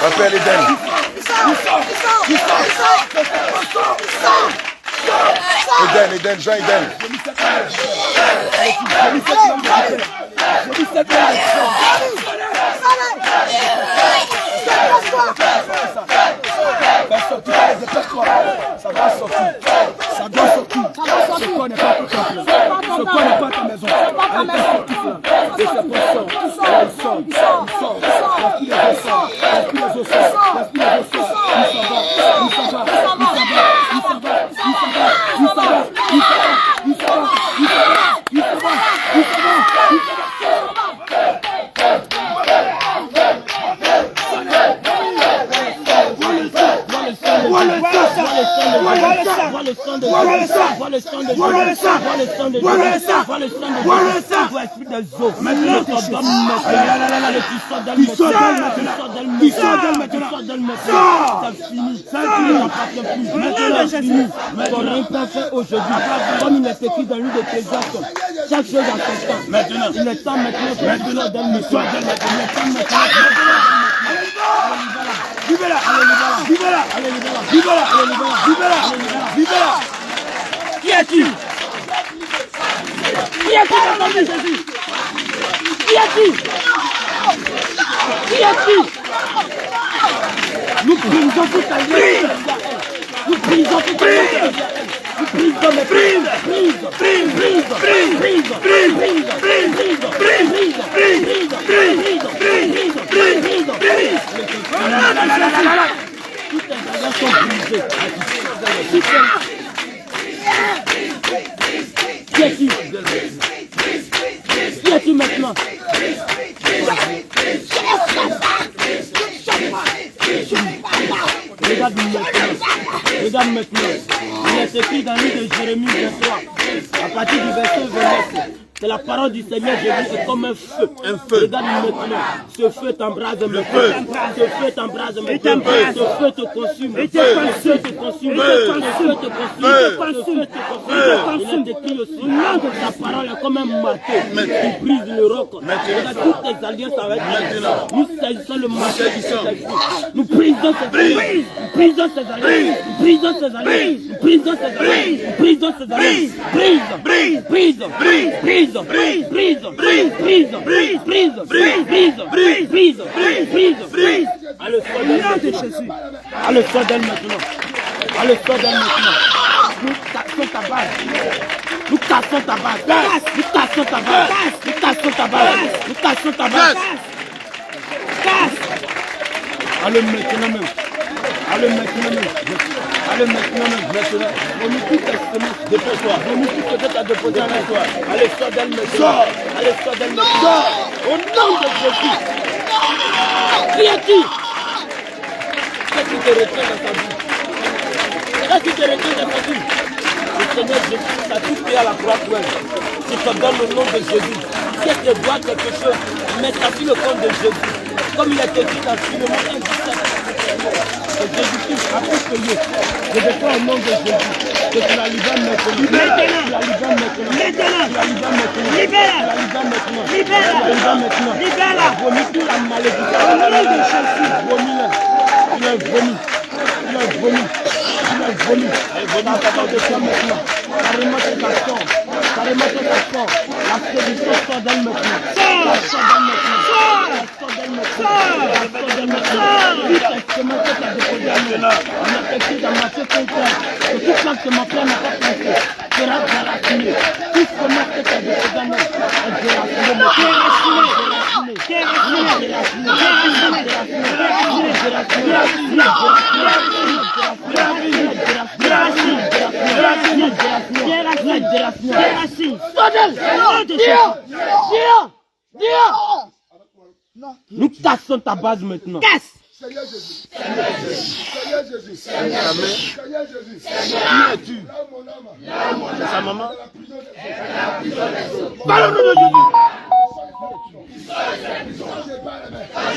Rappelle Eden. Eden, Jean Eden. Ça doit sortir. Ce corps n'est pas tout complet. Ce corps n'est pas ta maison. Elle est sortie là. Et c'est pour ça. Il sort. Comme il est écrit dans l'une de tes actes, chaque chose en son temps. Maintenant, il est temps maintenant que tu sois dans le soir. Vive-la. Qui es-tu? Dans ton nom de Jésus? Qui es-tu? Nous brisons toute ta vie. Nous brisons toute ta vie. Qui es-tu maintenant? Regarde maintenant. Il est écrit dans le livre de Jérémie 23, à partir du verset 29. C'est la parole du Seigneur Jésus, c'est comme un feu. Regarde maintenant. Ce feu t'embrase maintenant. Ce feu t'embrase maintenant. Ce feu te consume. Ce feu te consume. Il est écrit aussi. Ta parole est comme un marteau qui brise le roc. Regarde toutes tes alliances avec nous. Nous saisissons le marteau qui s'agit. Nous brisons ces alliances. Nous brisons ces alliances. Nous brisons ces alliances. Nous brisons ces alliances. Nous brisons ces alliances. Brise. Allez, sois d'elle maintenant. Nous cassons ta base. Nous cassons ta base. Allez maintenant même. Vomis tout tes semences, dépose-toi. Vomis tout ce que tu as déposé avec toi. Allez, sors d'elle maintenant. Au nom de Jésus. Qui es-tu? Qu'est-ce qui te retient dans ta vie? Le Seigneur Jésus t'a tout payé à la croix pour elle. Tu te donnes le nom de Jésus. Si elle te doit quelque chose, mets ça sur le compte de Jésus. Comme il est écrit dans Philémon 1, 17. Jésus-Christ a tout payé. Je déclare au nom de Jésus que tu la libères maintenant. Libère-la. Vomis toute la malédiction. Au nom de Jésus. Vomis-la. Il a vomi. La parole de toi maintenant. Carrément tes garçons. La séduction sort d'elle maintenant. Dans Matthieu 5, que toute plante que ma fleur n'a pas placée sera déracinée. Toute semence que tu as déposée en nous cassons ta base maintenant. Casse! Seigneur Jésus. Qui es-tu? C'est sa maman? Parle au nom de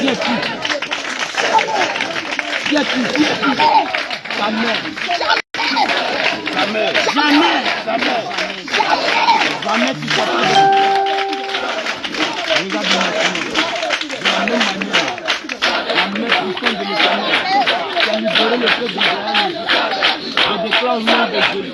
Jésus. Qui es-tu? Ta mère. Jamais. Jamais tu seras pas. Regarde maintenant. De la même manière, la main puissante de l'Éternel qui a libéré le peuple d'Israël. Je déclare au nom de Jésus.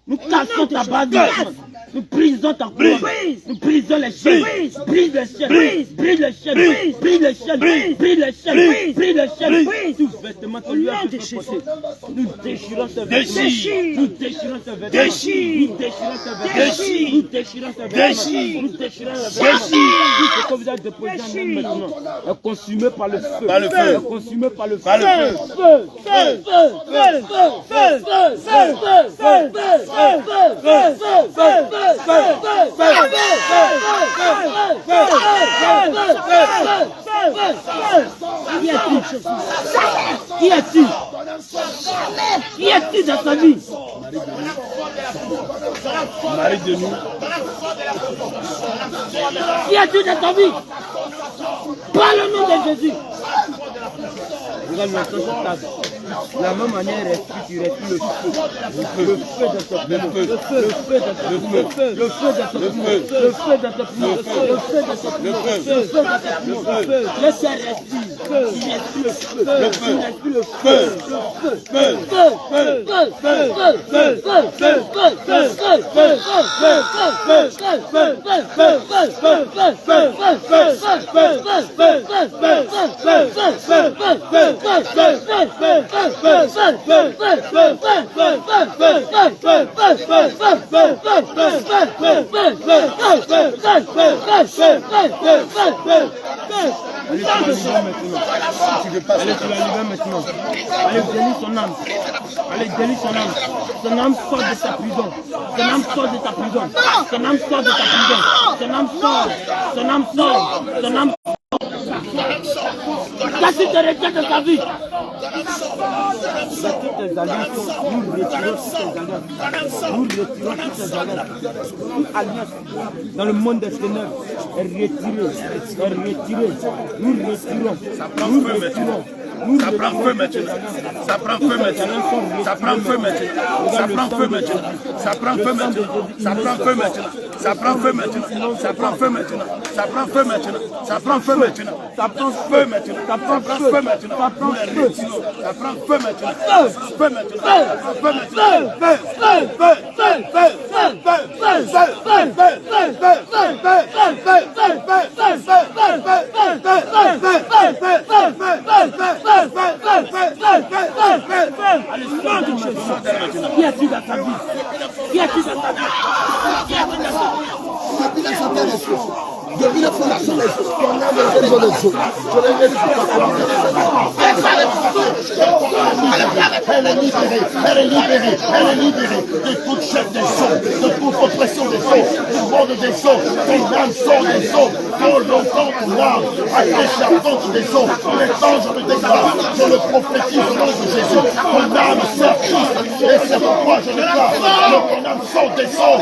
Nous cassons ta bagarre. Nous brisons ta cour. Nous brisons les chaînes. Brise les chaînes. Brise les chaînes. Brise les chaînes. Brise les chaînes. Brise les chaînes. Tout vêtement que lui a déchiré. Nous déchirons ce vêtement. Nous déchirons ce vêtement. Nous déchirons ce vêtement. Nous déchirons ce vêtement. Nous déchirons ce vêtement. Tout ce que vous avez déposé en nous maintenant est consumé par le feu. Est consumé par le feu. Qui es-tu? Qui es-tu dans ta vie? Marie de nous. Qui es-tu dans ta vie? Parle au nom de Jésus. Regarde maintenant cette table. De la même manière, tu respires le feu. Le feu de ce pneu. Le feu de ce pneu. Le feu de ce pneu. Le feu de ce pneu. Le feu de ce pneu. Le feu de ce pneu. Laisse-le respirer. Il respire le feu. Il respire le feu. Allez, tu la libères maintenant. Allez, délie son âme. Allez, délie son âme. Son âme sort de sa prison. Son âme sort de ta prison. Son âme sort de ta prison. Son âme sort. Son âme sort. Son âme sort. Qu'est-ce que tu rejettes de ta vie? Toutes tes alliances, nous retirons toutes tes alliances. Nous retirons toutes tes alliances. Toute alliance dans le monde des ténèbres est retirée. Nous retirons. Nous retirons. Ça prend feu maintenant. Ça prend feu maintenant. Ça prend feu maintenant. Ça prend feu maintenant. Ça prend feu maintenant. Ça prend feu maintenant. Ça prend feu maintenant. Ça prend feu maintenant. Ça prend feu maintenant. Ça prend feu maintenant. Ça prend feu maintenant. Ça prend feu maintenant. Ça prend feu. Ça prend feu maintenant. Feu maintenant. Feu Qui a-t-il dans ta vie? Qui a-t-il dans ta vie? Depuis la fondation des choses, on a besoin des choses. Elle est libérée de toute chaîne des eaux, de toute oppression des eaux, du monde des eaux, ton âme sort des eaux, ton longtemps ton âme a été contre des eaux. Maintenant je me déclare, je le prophétise au nom de Jésus, ton âme sort Christ, et c'est pourquoi je déclare que ton âme sort des eaux,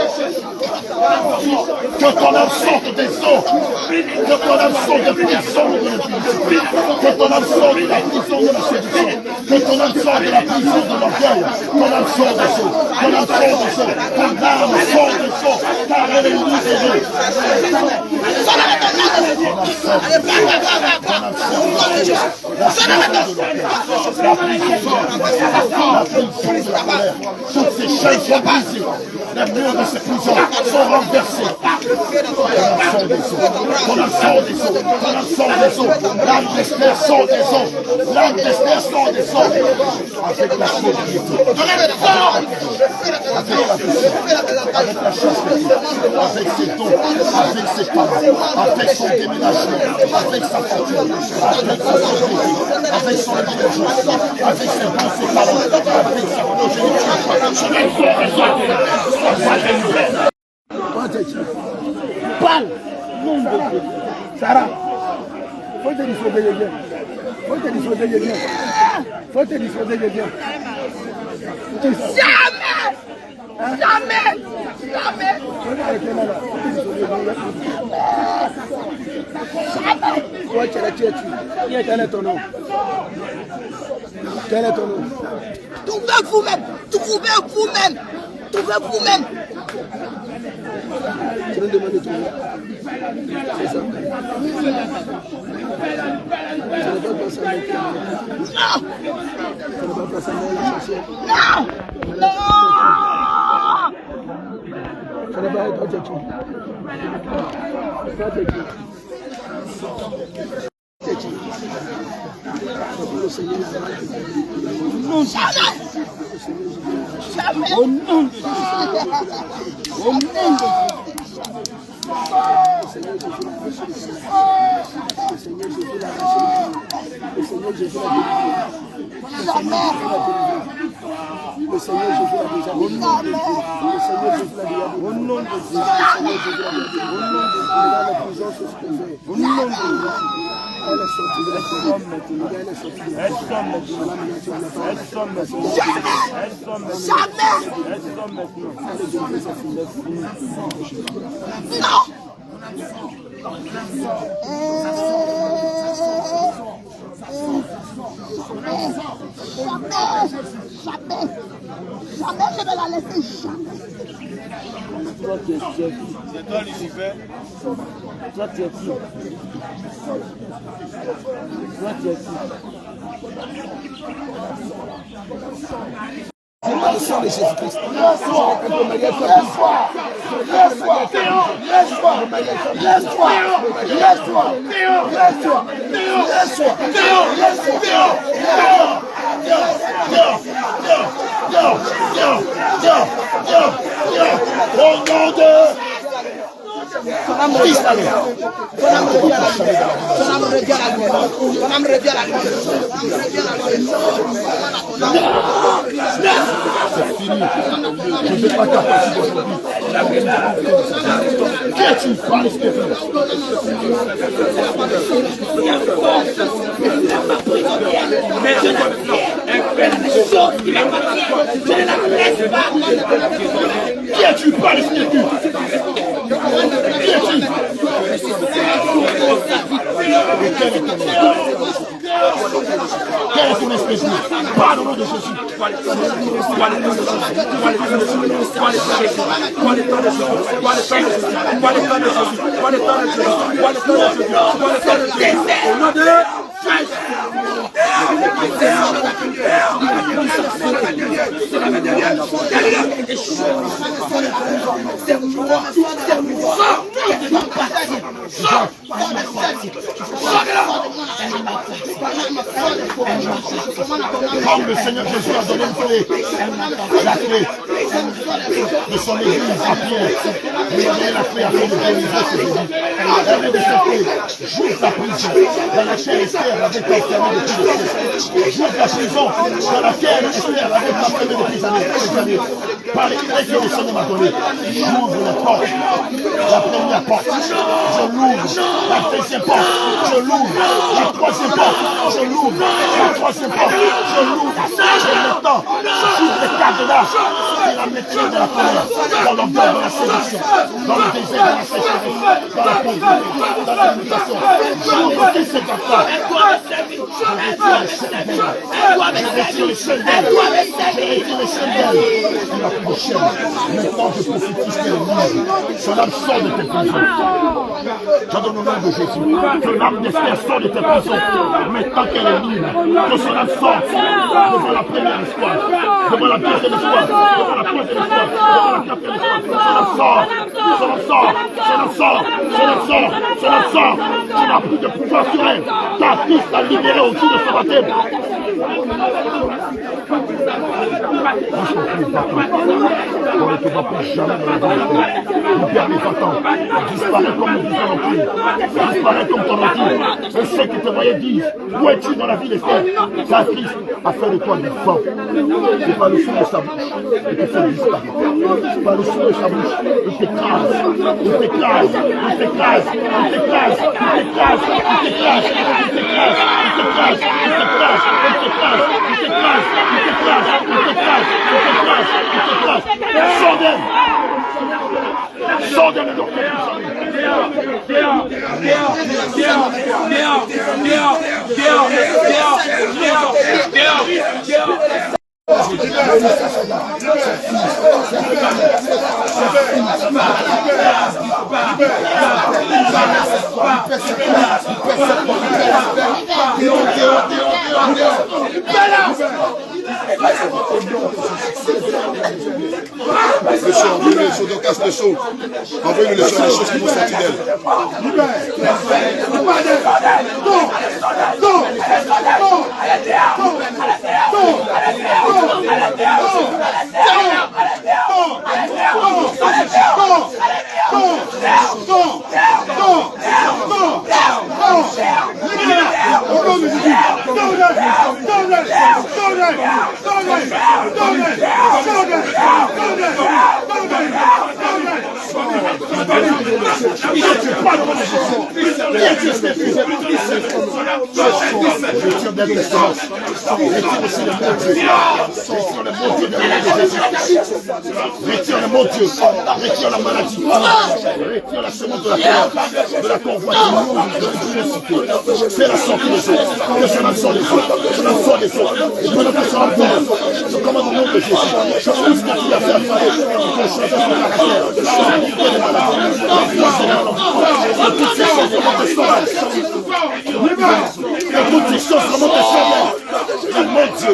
que ton âme sorte des eaux, que ton âme sorte de prison de l'esprit, que ton âme sorte de la prison de la séduction, que ton âme sorte de la prison de l'orgueil, ton âme sort des eaux, ton âme sort des eaux, ton âme sort des eaux, car elle est libérée. Toutes ces chaînes sont brisées, les murs de ces prisons sont renversés. Ton âme sort des eaux. L'âme d'Esther sort des eaux. L'âme d'Esther sort des eaux. Avec la sobriété. Avec la chasteté. Avec ses dons. Avec ses talents. Avec son déménagement. Avec sa fortune. Avec sa sobriété. Avec son intelligence. Avec ses dons, ses talents. Avec sa progéniture. Parle. Sarah, faut te disposer de bien. Faut te disposer de bien. Faut te disposer de bien. Jamais! Jamais! Jamais! Toi, tu es quel est ton nom? Quel est ton nom? Trouvez vous-même! Trouvez vous-même! Trouvez vous-même! Tu veux demander tout le monde. C'est ça. Tu ne vas pas passer à la chercher. Non! Non! Tu ne vas pas être qui? Non, jamais! Jamais! Au nom de Jésus. Au nom de Jésus. Le Seigneur Jésus l'a Le Seigneur Jésus l'a déjà dit. Le Seigneur Jésus l'a déjà dit. Au nom de Jésus. Le Seigneur Jésus l'a déjà dit. Au nom de Jésus. La prison se supposait. Au nom de Jésus. Elle est sortie de la prison. Elle est sortie de la prison. Jamais! Non! Jamais je vais la laisser, jamais. Toi qui es chef. C'est toi Lucifer. Toi tu es qui? Toi tu es qui? C'est par le sang de Jésus-Christ. Ton âme revient à la lumière. Ton âme revient à la lumière. Ton âme revient à la lumière. Ton âme revient à la lumière. C'est fini. Je ne vais pas t'apporter aujourd'hui. Qui es-tu? Parle, s'il te plaît. Qui es-tu? Parle, s'il te plaît. Qui es-tu? Quel est ton esprit? Parle au nom de Jésus. Comme le Seigneur Jésus a donné une clé, la clé de son église à Pierre, il a donné la clé afin de délivrer ses églises. Elle est de cette clé, j'ouvre la prison dans laquelle Esther avait été enfermée depuis des siècles. J'ouvre la prison dans laquelle Esther avait été enfermée depuis des années. Par les clés que le Seigneur m'a donné, j'ouvre les portes. La première porte, je l'ouvre. La deuxième porte, je l'ouvre. La troisième porte, je l'ouvre. La troisième porte, je l'ouvre. Et maintenant, j'ouvre les cadenas et la maîtrise de la colère, dans l'ordre de la séduction, dans le désert de la sécheresse, dans la pauvreté, dans la limitation. J'ouvre tous ces portes-là. Je retire les chaînes d'elle. Je retire les chaînes d'elle. Il n'a plus de chaînes. Maintenant, je prophétise qu'elle est libre. Son âme sort de tes prisons. J'adore au nom de Jésus. Que l'âme d'Esther sort de tes prisons. Maintenant qu'elle est libre. Que son âme sorte devant la première espoir. Devant la deuxième espoir. Devant la troisième espoir. Devant la quatrième espoir. Que son âme sorte. Tu n'as plus de pouvoir sur elle. Ta fils t'a libéré au-dessus de ce baptême. On ne te va plus jamais dans la vérité. Libère les attentes. Disparaît comme le disait l'entrée. Disparaît comme ton entrée. Et ceux qui te voyaient disent, où es-tu dans la vie des frères? Car Christ a fait de toi du fort. C'est pas le son de sa bouche. Il te fait disparaître. C'est pas le son de sa bouche. Il t'écrase. Il t'écrase. Il t'écrase. Il t'écrase. Il t'écrase. Il t'écrase. Il t'écrase. Il t'écrase. Il t'écrase. Il t'écrase. Il t'écrase. Il t'écrase. Il t'écrase. Il t'écrase. Sors d'elle. Sors d'elle. Le show, envoyez le show, donc casse le show. Envoyez le show, les choses qui vont sortir d'elle. Retire le mot Dieu, retire la maladie, retire la semence de la terre, de la convoitise, de l'université. Fais la sortie des autres, que cela sort des autres, cela sort des autres. Et pendant que ça va, je commande au nom de Jésus, tout ce que tu as fait à faire, pour changer son caractère, pour les maladies, que toutes ces choses remontent sur elle. Que toutes ces choses remontent sur elle. Le mot Dieu.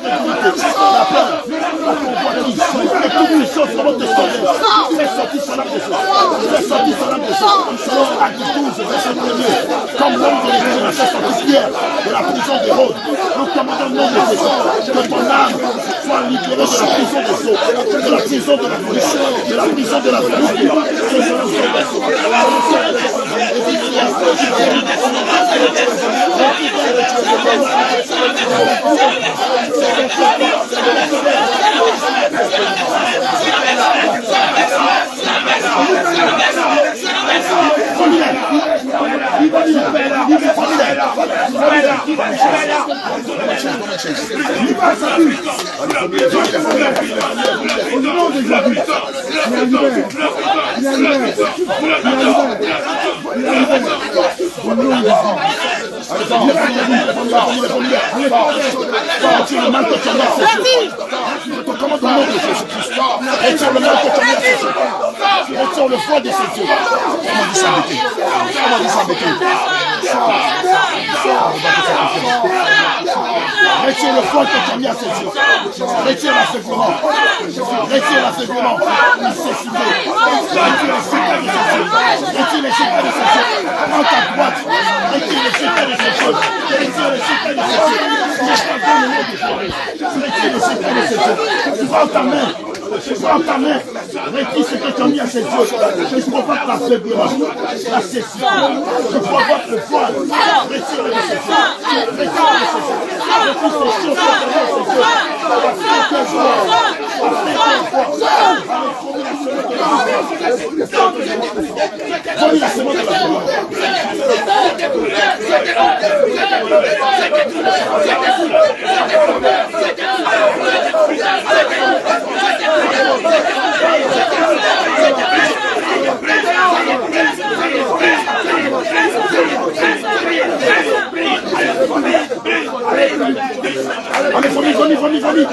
La peur, la convoitise, et toutes les choses remontent de son âme. Fais sortir son âme de son. Fais sortir son âme de son. Selon Acte 12, verset 1er, comme l'homme de l'Église a fait sortir Pierre de la prison d'Hérode, nous commandons le nom de Jésus, que ton âme soit libérée de la prison des eaux, de la prison de la police, de la prison de la vérité. Retire le foi de ces dieux. Comment dit s'embêter? Comment dit s'embêter? Retire le foi que tu as mis à ses yeux. Retire l'affaiblissement. Retire l'affaiblissement. Nécessité. Retire les secrets de ses yeux. Retire les secrets de ses yeux. Prends ta boîte. Retire les secrets de ses yeux. Retire les secrets de ses yeux. Retire les secrets de ses yeux. Prends ta main. Prends ta main. Retire ce que tu as mis à ses yeux. Je provoque l'affaiblissement. La cession. Je provoque le voile. Retire les ses yeux. Retire les ses yeux. Retire ces choses. Prenez la semence de la parole. Allez, famille.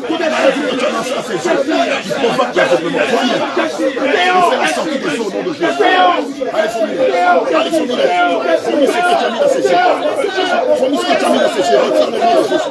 Tout est prévu que tu as lancé à ces gens. Il provoque l'aveuglement. Il fait la sortie des eaux au nom de Jésus. Allez, famille. Famille, ce que tu as mis dans ces gens. Famille, ce que tu as mis dans ces gens. Retire le nom de Jésus.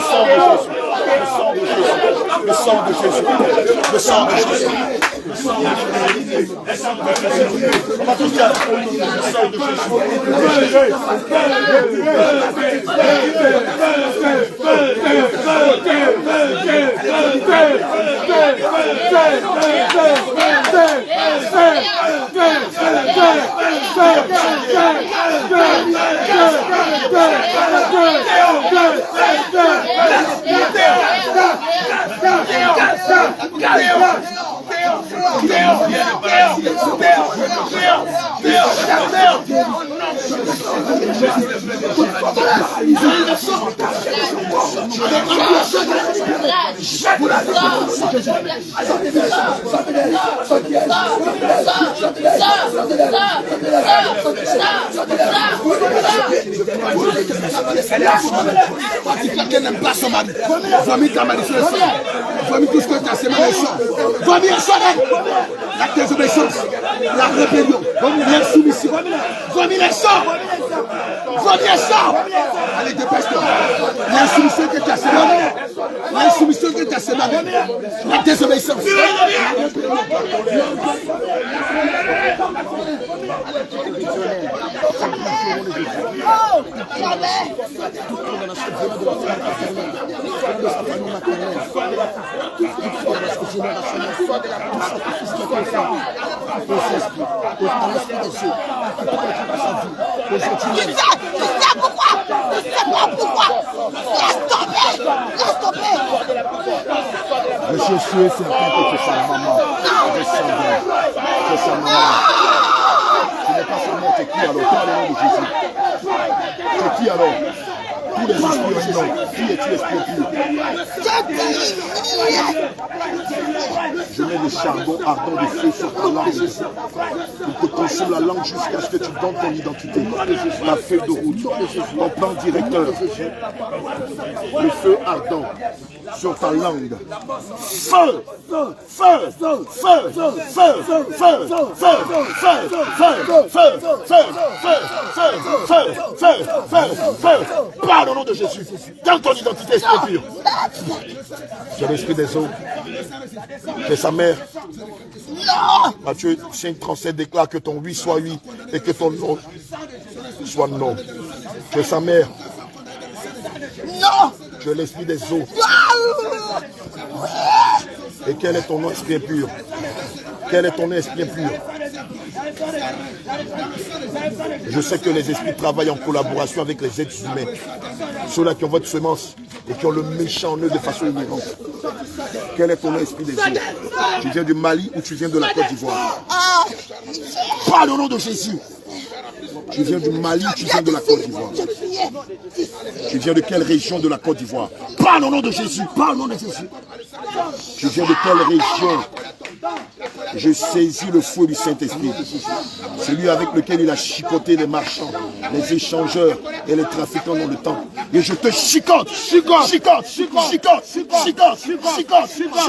sang de Jésus. Le sang de Jésus. Le sang de Jésus. Le sang de Jésus. Le sang de Jésus. On va tous dire le sang de Jésus. Quelqu'un n'aime pas son mari. Vomis ta mari sur le sang. Vomis tout ce que tu as semé le sang. Vomis le sang. La désobéissance, la rébellion, l'insoumission. Vomis le sang. Vomis le sang. Allez, dépêche-toi. L'insoumission que tu as semé. L'insoumission que tu as semé. La désobéissance. Oh, jamais. Tu sais pourquoi? Tu sais pas pourquoi? Laisse tomber. Laisse tomber. Je suis sûr et certain que tu es sa maman. Je sens bien. Tu es sa maman. Tu n'es pas sa mère, tu es qui alors? Parle au nom de Jésus. Tu es qui alors? Tous les esprits non. Qui es-tu, esprit pur? Je mets le charbon ardent de feu sur ta langue. Il te consume la langue jusqu'à ce que tu donnes ton identité. La feuille de route, ton plan directeur. Le feu ardent sur ta langue. Feu! Feu! Feu! Feu! Feu! Feu! Feu! Feu! Feu! Feu! Feu! Feu! Feu! Parle au nom de Jésus. Dans ton identité, esprit pur. Tu es l'esprit des eaux. Tu es sa mère. Matthieu 5:37 déclare que ton oui soit oui et que ton non soit non. Tu es sa mère. Non. Tu es l'esprit des eaux. Et quel est ton nom, esprit impur? Quel est ton nom, esprit impur? Je sais que les esprits travaillent en collaboration avec les êtres humains. Ceux-là qui ont votre semence et qui ont le méchant en eux de façon inhérente. Quel est ton nom, esprit des eaux? Tu viens du Mali ou tu viens de la Côte d'Ivoire? Parle au nom de Jésus. Tu viens du Mali ou tu viens de la Côte d'Ivoire? Tu viens de quelle région de la Côte d'Ivoire? Parle au nom de Jésus. Parle au nom de Jésus. Tu viens de quelle région? Je saisis le fouet du Saint-Esprit, celui avec lequel il a chicoté les marchands, les échangeurs et les trafiquants dans le temps. Et je te chicote, chicote, chicote, chicote, chicote, chicote, chicote, chicote, chicote,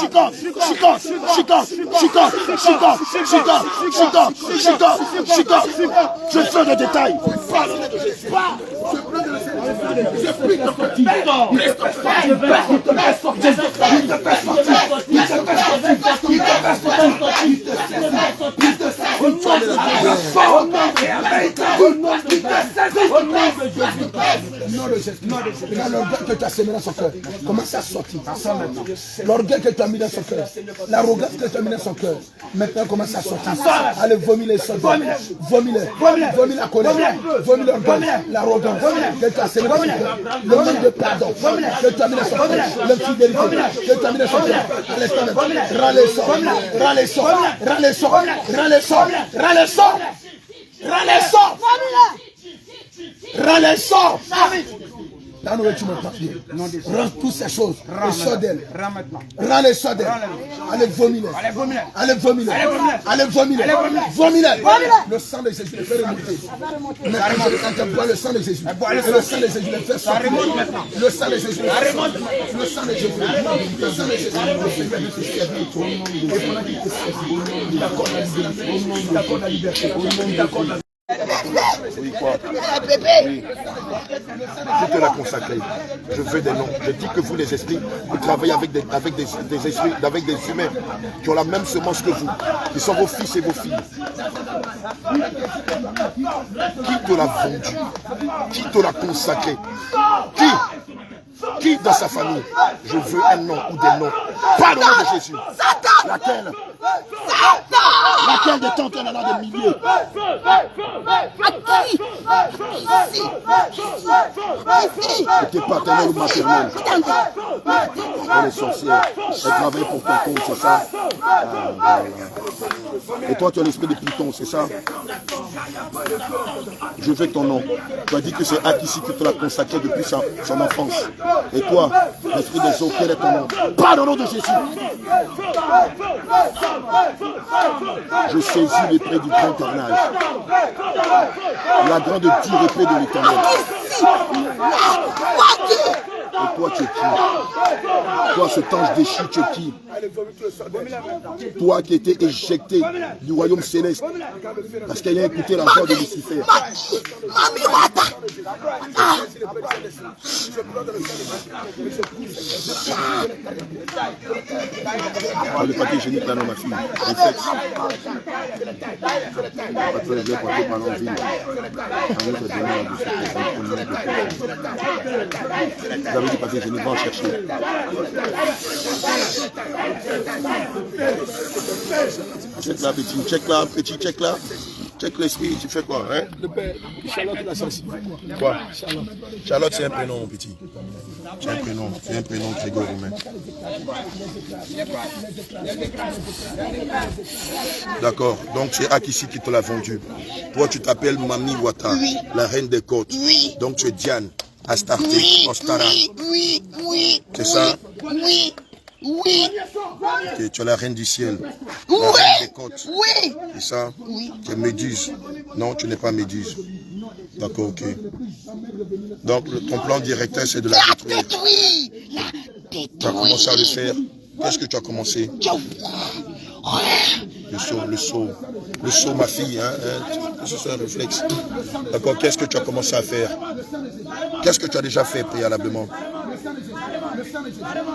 chicote, chicote, chicote, chicote, chicote, chicote, chicote. Je fais des détails. Je prie ton sortie. Laisse ton sortie. Il te laisse sortir. Il te fait sortir. Il te fait sortir. Il te fait sortir. Il te fait sortir. Il te fait sortir. L'orgueil que tu as semé dans son cœur commence à sortir. L'orgueil que tu as mis dans son cœur, l'arrogance que tu as mis dans son cœur, maintenant commence à sortir. Allez, vomis les sortes. Vomis la colère. Vomis l'orgueil, l'arrogance que tu as semé dans son cœur, le manque de pardon que tu as mis dans son cœur, l'infidélité que tu as mis dans son cœur. Allez, rends les sorts. Rends les sorts. Rends les sorts. Rends les sorts. Rends les sorts. Rends les sorts. Rends les sorts. Là, nous tu m'entends bien. Rends toutes ces choses. Les sorts d'elle. Rends les sorts d'elle. Allez, vomis-les. Allez, vomis-les. Allez, vomis-les. Vomis-les. Le sang de Jésus les fait remonter. Maintenant, quand tu bois le sang de Jésus, le sang de Jésus les fait sortir. Le sang de Jésus les fait sortir. Le sang de Jésus. Le sang de Jésus. Il accorde la liberté. Il accorde la liberté. Il accorde la liberté. Oui, quoi? Oui. Qui te l'a consacré? Je veux des noms. Je dis que vous, les esprits, vous travaillez avec des esprits, avec des humains qui ont la même semence que vous, qui sont vos fils et vos filles. Qui te l'a vendu? Qui te l'a consacré? Qui dans sa famille? Je veux un nom ou des noms. Pas le nom de Jésus. Laquelle? Laquelle de tant en a des milliers? T'es paternel ou maternel? Elle est sorcière. Elle travaille pour ton compte, c'est ça? Et toi, tu as l'esprit de Pluton, c'est ça? Je veux ton nom. Tu as dit que c'est Akissi qui te l'a consacré depuis son enfance. Et toi, l'esprit des eaux, quel est ton nom? Pas le nom de Jésus. Je saisis l'épée du grand carnage. La grande dure épée de l'Éternel. Et toi, tu es qui? Toi, cet ange déchu, tu es qui? Toi qui étais éjecté du royaume céleste parce qu'elle a écouté la voix de Lucifer. Le papier hygiénique là, non, ma fille. Réflexe. Vous avez du papier hygiénique, va en chercher. Check là, petit, check là. Check l'esprit, tu fais quoi, hein? Le père, Charlotte la sensibilité. Quoi? Charlotte, c'est un prénom, mon petit. C'est un prénom grégorien. D'accord, donc c'est Akissi qui te l'a vendu. Toi, tu t'appelles Mami Wata, la reine des côtes. Oui. Donc tu es Diane, Astarté, Ostara. Oui. C'est ça? Oui. Okay, tu es la reine du ciel. Oui. La reine des côtes. Oui. C'est ça? Oui. Tu es Méduse. Non, tu n'es pas Méduse. D'accord, ok. Donc ton plan directeur, c'est de la détruire. Tu as commencé à le faire. Qu'est-ce que tu as commencé? Le saut, ma fille, hein, c'est un réflexe. D'accord, qu'est-ce que tu as commencé à faire? Qu'est-ce que tu as déjà fait préalablement?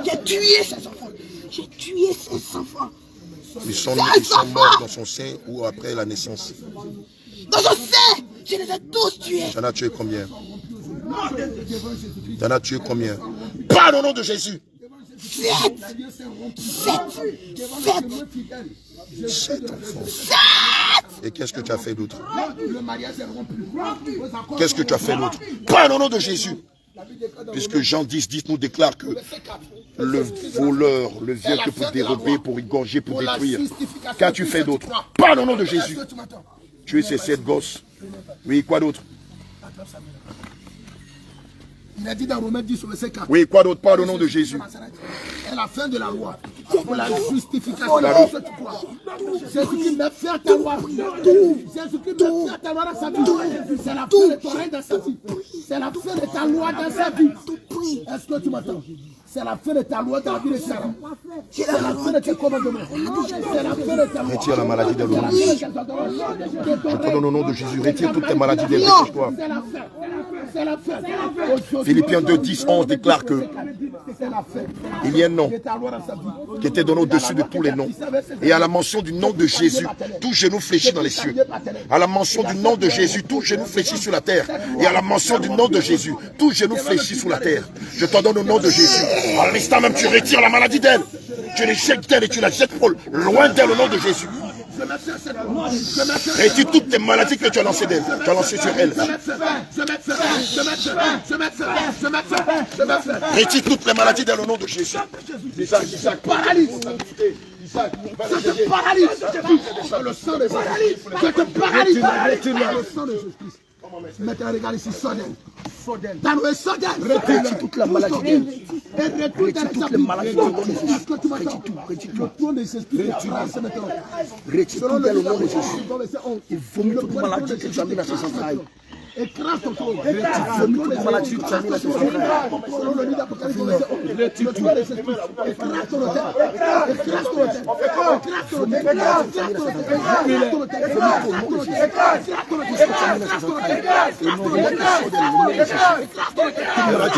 J'ai tué ses enfants. Ils sont morts dans son sein ou après la naissance? Dans son sein, je les ai tous tués. Tu en as tué combien? Tu en as tué combien? Pas au nom de Jésus. 7 enfants. Et qu'est-ce que tu as fait d'autre? Qu'est-ce que tu as fait d'autre? Pas au nom de Jésus. Puisque Jean 10 nous déclare que le voleur, le vieux que pour dérober, pour égorger, pour détruire. Qu'as-tu fait d'autre? Pas au nom de Jésus. Tu es ces 7 gosses. Oui, quoi d'autre? Il a dit dans Romains 10 sur le verset 4. Oui, quoi d'autre? Pas au nom de Jésus. Et la fin de la loi, pour la justification de ce que tu crois. Jésus-Christ met fin à ta loi. Jésus-Christ met fin à ta loi dans sa vie. C'est la fin de ton règne dans sa vie. C'est la fin de ta loi dans sa vie. Est-ce que tu m'entends? C'est la fin de ta loi dans la vie de Sarah. C'est la fin de tes commandements. C'est la fin de ta loi. Retire la maladie de l'homme. Je te donne au nom de Jésus. Retire toutes tes maladies des toi. C'est la fin. Philippiens 2, 10, 11 déclare que il y a un nom qui était donné au-dessus de tous les noms. Et à la mention du nom de Jésus, tout genou fléchit dans les cieux. À la mention du nom de Jésus, tout genou fléchit sur la terre. Et à la mention du nom de Jésus, tout genou fléchit sur la terre. Je t'en donne au nom de Jésus. À l'instant même, tu retires la maladie d'elle. Tu l'éjectes d'elle et tu la jettes loin d'elle au nom de Jésus. Retire toutes tes maladies que tu as lancées d'elle. Tu as lancé sur elle. Retire toutes les maladies d'elle au nom de Jésus. Isaac, paralyse. Je te paralyse. Le sang de Jésus. Je te paralyse. Le sang de Jésus. Maintenant, regarde ici, Soden. Retire toute la maladie. Retire toutes les maladies. Retire tout. Retire tout le nom de Jésus. Il vomit toute maladie que tu as mis dans ses entrailles. Écrase ton trône. Vomit toute maladie que tu as mis dans ses entrailles. Selon le livre d'Apocalypse, le toit des esprits. Écrase ton hôtel. Écrase ton hôtel. Écrase ton hôtel. Écrase ton hôtel. Écrase ton hôtel.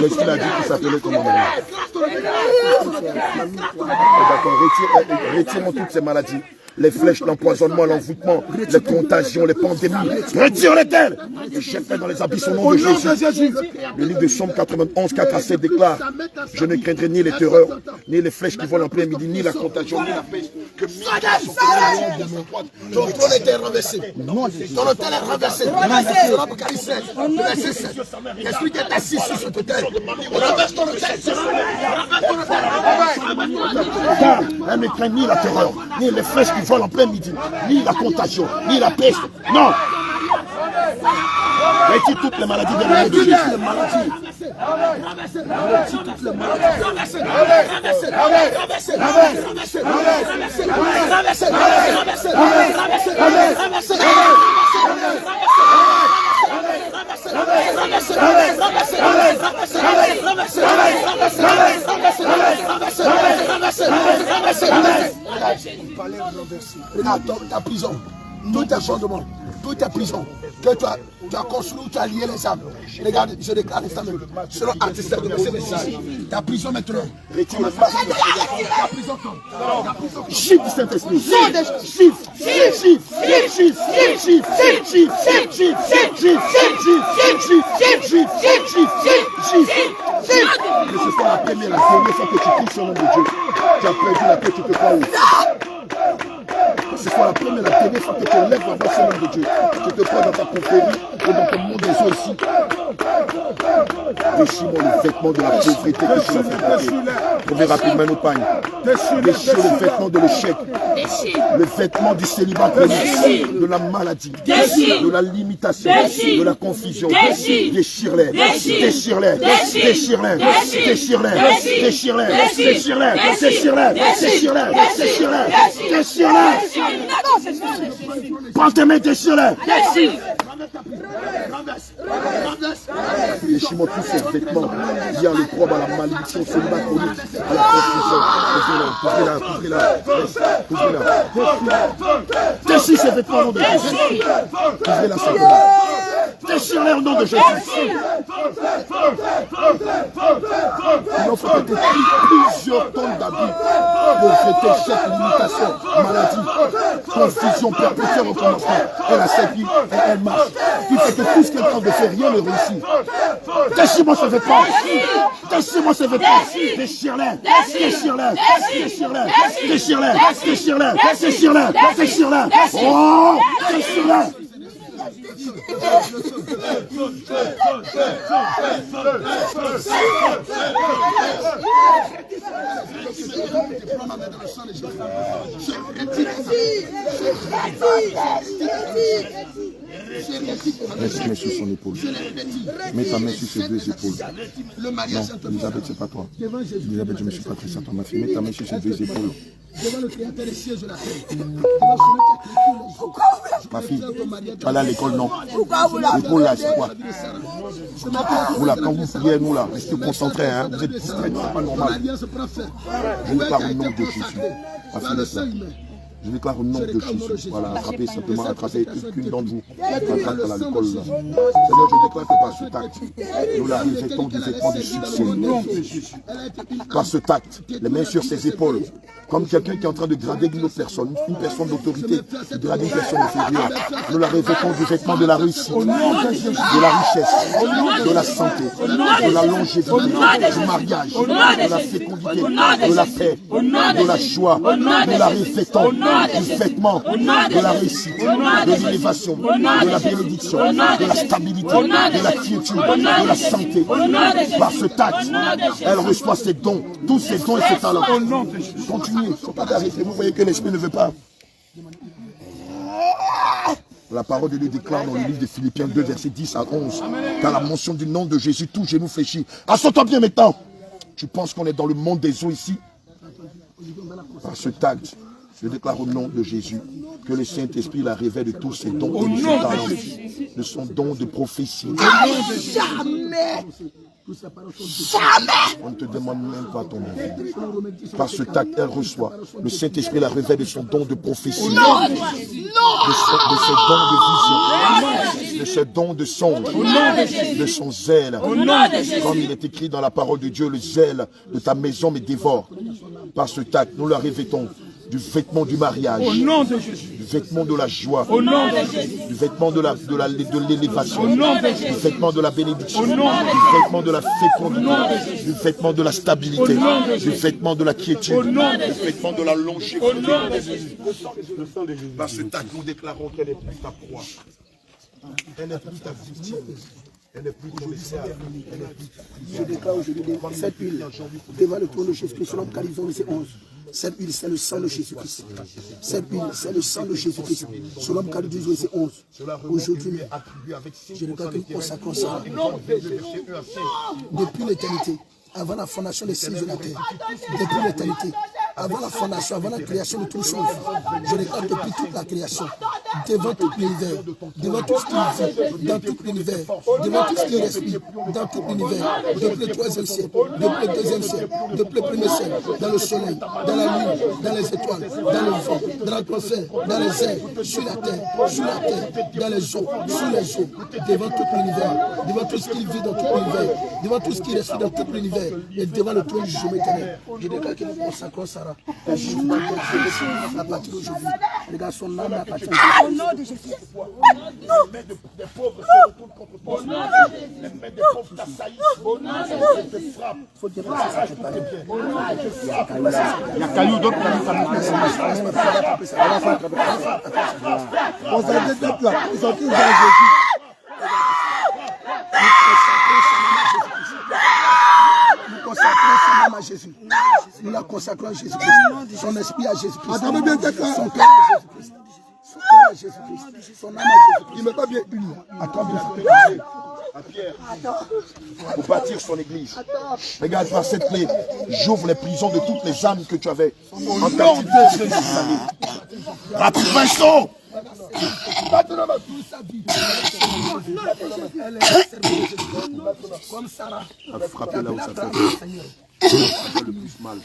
Est-ce qu'il a dit qu'il s'appelait comment? D'accord, retirons toutes ces maladies. Les flèches, l'empoisonnement, l'envoûtement, les contagions, les pandémies. Retire-les d'elle et jette-les dans les abysses au nom de Jésus. Le livre de Somme 91, 4 à 7 déclare: je ne craindrai ni les terreurs, ni les flèches qui volent en plein midi, ni la contagion, ni la peste. Que ton trône était renversé. Ton hôtel est renversé. Sur l'Apocalypse 16, verset 7. L'esprit qui est assis sur ce hôtel. Renverse ton hôtel. Car elle ne craint ni la terreur, ni les flèches qui volent en plein midi, ni la contagion, ni la peste. Non! Retire toutes les maladies de l'homme de Jésus. Regarde ta prison, tout est fondement, toute ta prison que tu as construit, tu as lié les âmes. Regarde, je déclare l'instant même, selon Actes 7, verset 26, ta prison maintenant, retire la face. Ta prison tombe. Chiffre du Saint-Esprit. Que ce soit la première, la dernière fois que tu touches au nom de Dieu, tu as perdu la paix, tu te crois où? Que ce soit la première, la dernière fois que tu lèves la voix au nom de Dieu, tu te crois dans ta confrérie ou dans ton monde des eaux ici. Déchire-moi le vêtement de la pauvreté que tu as fait porter. Trouvez rapidement nos pagnes. Déchire le vêtement de l'échec, le vêtement du célibat chronique, de la maladie, de la limitation, de la confusion. Déchire-les, déchire-les, déchire-les, déchire-les, déchire-les, déchire-les, déchire-les, déchire-les, déchire-les, déchire-les. Prends tes mains, déchire-les. Déchire-moi tous ces vêtements liés à l'opprobre, à la malédiction, au célibat chronique, à la confusion. Couvrez-la. Déchire ces vêtements au nom de Jésus. Couvrez-la simplement. Déchire-les au nom de Jésus. Il en faut peut-être plusieurs tonnes d'habits, pauvreté, chèque, limitation, maladie, confusion, perpétuel recommencement. Elle a sa vie et elle marche. Il fait que tout ce qu'elle tente de faire, rien ne réussit. Déchire-moi ce vêtement. Déchire-moi ce vêtement. Déchire-les. Déchire-les. Déchire-les. Déchire-les. Déchire-les. Déchire-les. Déchire-les. Oh, déchire-les. Mets ta main sur son épaule. Mets ta main sur ses deux épaules. Non, Elisabeth, c'est pas toi. Elisabeth, je ne me suis pas adressé à toi, ma fille. Mets ta main sur ses deux épaules. Devant le Créateur des cieux de la terre. Ma fille, tu allais à l'école, non? L'épaule là, c'est quoi? Vous là, quand vous priez, nous là, restez concentrés, hein? Vous êtes distraits, c'est pas normal. Je ne parle au nom de Jésus. Ma fille, Je déclare au nom de Jésus. Voilà, attrapez simplement, attrapez qu'une d'entre vous. Attrape à l'alcool. Seigneur, je déclare que par ce tact, nous la revêtons du vêtement du succès. Par ce tact, les mains sur ses épaules, comme quelqu'un qui est en train de grader une autre personne, une personne d'autorité, qui grade une personne inférieure. Nous la revêtons du vêtement de la réussite, de la richesse, de la santé, de la longévité, du mariage, de la fécondité, de la paix, de la joie. Nous la revêtons du vêtement de la réussite, de l'élévation, de la bénédiction, de la stabilité, de la quiétude, de la santé. Par ce tact, elle reçoit ses dons, tous ses dons et ses talents. Continuez, il ne faut pas arrêter. Vous voyez que l'esprit ne veut pas. La parole de Dieu déclare dans le livre de Philippiens 2, versets 10 à 11. Car la mention du nom de Jésus, tout genou fléchit. Assois-toi bien maintenant. Tu penses qu'on est dans le monde des eaux ici? Par ce tact, je déclare au nom de Jésus que le Saint-Esprit la révèle de tous ses dons et de ses talents, de son don de prophétie. Jamais. On ne te demande même pas ton avis. Par ce tact, elle reçoit. Le Saint-Esprit la révèle de son don de prophétie, de ses dons de vision, de ses dons de songe, de son zèle. Comme il est écrit dans la parole de Dieu, le zèle de ta maison me dévore. Par ce tact, nous la revêtons du vêtement du mariage, du vêtement de la joie, du vêtement de l'élévation, du vêtement de la bénédiction, du vêtement de la fécondité, du vêtement de la stabilité, du vêtement de la quiétude, du vêtement de la longévité. Par ce tact, nous déclarons qu'elle n'est plus ta proie, elle n'est plus ta victime. Elle n'est plus ton esclave. Je déclare aujourd'hui cette huile devant le trône de Jésus-Christ, selon Califon, verset 11. Cette huile, c'est le sang de Jésus-Christ. Cette huile, c'est le sang de Jésus-Christ. Selon Califon, verset 11. Aujourd'hui, je déclare que nous consacrons ça depuis l'éternité, avant la fondation des cieux de la terre. Depuis l'éternité, avant la fondation, avant la création de toutes choses. Je déclare depuis toute la création, devant tout l'univers, devant tout ce qui vit, dans tout l'univers, devant tout ce qui respire, dans tout l'univers, depuis le 3e siècle, depuis le 2e siècle, depuis le 1er siècle, dans le soleil, dans la lune, dans les étoiles, dans le vent, dans l'atmosphère, dans les airs, sur la terre, dans les eaux, sous les eaux, devant tout l'univers, devant tout ce qui vit dans tout l'univers, devant tout ce qui respire dans tout l'univers, et devant le trône du jugement éternel. Je déclare que nous consacrons Sarah. À partir d'aujourd'hui, regarde son âme à partir d'aujourd'hui. Au nom de Jésus. Les pauvres se retournent contre toi. Les mains des pauvres t'assaillissent. Ils te frappent. Il faut te passer ça. Il y a Caillou, d'autres qui ont on s'en dit d'être là. Ils sont tous dans Jésus. Nous consacrons son âme à Jésus. Nous la consacrons à Jésus-Christ. Son esprit à Jésus-Christ. Son cœur à Jésus-Christ. Son cœur à Jésus-Christ. Son âme à Jésus-Christ. Il ne met pas bien une. Attends, à Pierre, pour bâtir son église. Regarde, par cette clé, j'ouvre les prisons de toutes les âmes que tu avais en captivité depuis des années. Rapide, Vincent! Comme Sarah. Frapper là où ça fait le plus mal.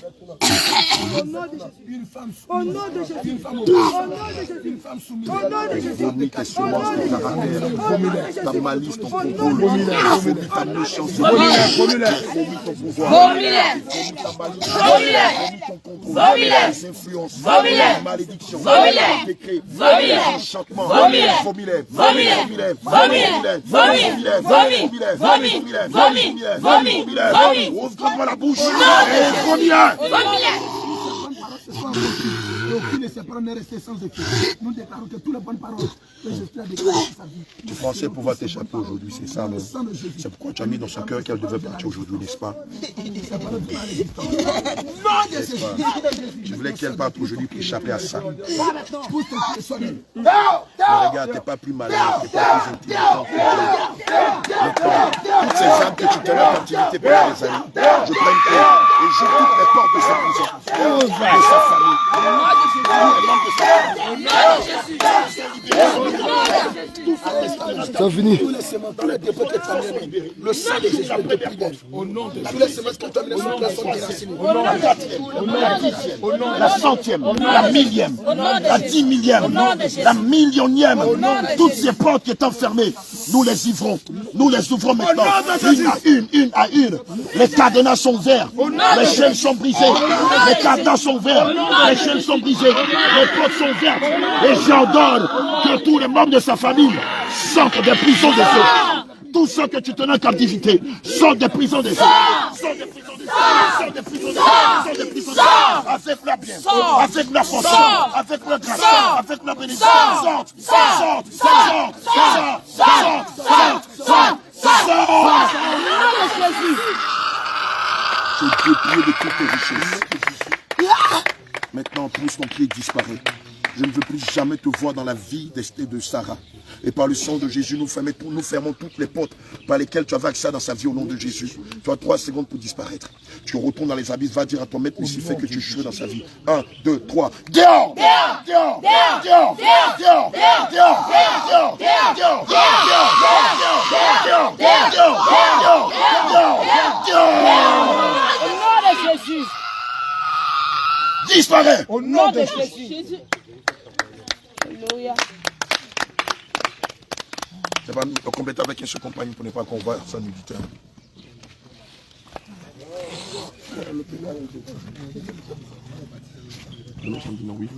Une femme Au nom de Jésus. une femme Une femme soumise. Au nom de Jésus. Vomis tes semences, ton caractère, ta malice, ton contrôle. Vomis ta méchanceté. Vomis ton pouvoir. Vomis ta malice. Vomis ton contrôle. Les influences. Les malédictions. Les décrets. Les enchantements. Vomis-les. Vomis-les. Vomis-les. Ouvre-moi la bouche. aucune de ces paroles n'est restée sans effet. Nous déclarons que toutes les bonnes paroles que Jésus a déclarées dans sa vie. Tu pensais pouvoir t'échapper aujourd'hui, c'est ça, non? C'est pourquoi tu as mis dans son cœur qu'elle devait partir aujourd'hui, n'est-ce pas? Tu voulais qu'elle parte aujourd'hui pour échapper à ça. Mais regarde, t'es pas plus malin, t'es pas plus intelligent que Dieu. Toutes ces âmes que tu tenais en captivité pendant des années, je prends peur et j'ouvre toutes les portes de sa prison, de sa famille. C'est fini. Tous les semences, tous les dépôts que tu as mis, le sang de Jésus est dépouillé. Tous les semences que tu as mis sur place sont déracinées. La centième, la millième, la 10 millième, la millionième, toutes ces portes qui étaient fermées, nous les ouvrons. Nous les ouvrons maintenant, une à une. Les cadenas sont ouverts, les chaînes sont brisées, les cadenas sont ouverts, les chaînes sont brisées, les portes sont ouvertes. Et j'ordonne que tous les membres de sa famille sortent des prisons des eaux. Tous ceux que tu tenais en captivité sortent des prisons des eaux. Sortent des prisons des eaux. Sortent des prisons des eaux. Sortent des prisons des eaux. Avec la bien, avec la force, avec la grâce, avec la bénédiction. Sortent, sortent, sortent, sortent, sortent, sortent, sortent. Tu es dépouillé de toutes tes richesses. Maintenant, plus ton pied disparaît. Je ne veux plus jamais te voir dans la vie d'Esther de Sarah. Et par le sang de Jésus, nous fermons toutes les portes par lesquelles tu avais accès dans sa vie au nom de Jésus. Tu as 3 secondes pour disparaître. Tu retournes dans les abysses, va dire à ton maître Lucifer que tu échoues dans sa vie. 1, 2, 3. Dehors! Dehors! Dehors! Dehors! Dehors! Dehors! Dehors! Dehors! Dehors! Dehors! Au nom de Jésus. Disparaît! Au nom de Jésus. Alléluia. C'est pas compléter avec un seul compagnon pour ne pas qu'on voit ça nous dit. Oui.